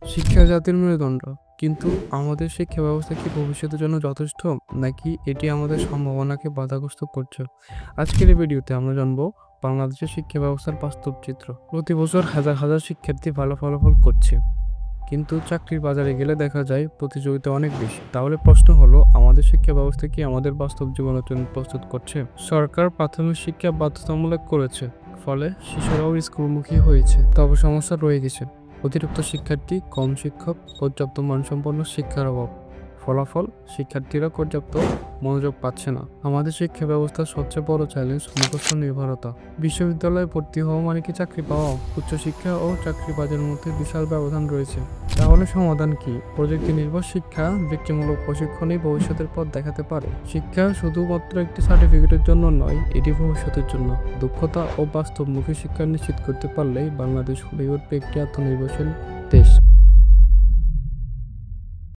শিক্ষা জাতির মেরুদণ্ড, কিন্তু আমাদের শিক্ষা ব্যবস্থা কি ভবিষ্যতের জন্য যথেষ্ট, নাকি এটি আমাদের সম্ভাবনাকে বাধাগ্রস্ত করছে? আজকের এই ভিডিওতে আমরা জানবো বাংলাদেশের শিক্ষা ব্যবস্থার বাস্তব চিত্র। প্রতি বছর হাজার হাজার শিক্ষার্থী ভালো ফলাফল করছে, কিন্তু চাকরির বাজারে গেলে দেখা যায় প্রতিযোগিতা অনেক বেশি। তাহলে প্রশ্ন হলো, আমাদের শিক্ষা ব্যবস্থা কি আমাদের বাস্তব জীবনের জন্য প্রস্তুত করছে? সরকার প্রাথমিক শিক্ষা বাধ্যতামূলক করেছে, ফলে শিশুরাও স্কুলমুখী হয়েছে। তবে সমস্যা রয়ে গেছে: অতিরিক্ত শিক্ষার্থী, কম শিক্ষক, পর্যাপ্ত মানসম্পন্ন শিক্ষার অভাব। ফলাফল, শিক্ষার্থীরা পর্যাপ্ত মনোযোগ পাচ্ছে না। আমাদের শিক্ষা ব্যবস্থার সবচেয়ে বড় চ্যালেঞ্জ মুখস্থ নির্ভরতা। বিশ্ববিদ্যালয়ে ভর্তি হওয়া মানে কি চাকরি পাওয়া? উচ্চশিক্ষা ও চাকরি বাজারের মধ্যে বিশাল ব্যবধান রয়েছে। তাহলে সমাধান কি? প্রযুক্তি নির্ভর শিক্ষা, ব্যক্তিমূলক প্রশিক্ষণই ভবিষ্যতের পথ দেখাতে পারে। শিক্ষা শুধুমাত্র একটি সার্টিফিকেটের জন্য নয়, এটি ভবিষ্যতের জন্য। দক্ষতা ও বাস্তবমুখী শিক্ষা নিশ্চিত করতে পারলেই বাংলাদেশ হয়ে উঠবে একটি আত্মনির্ভরশীল দেশ।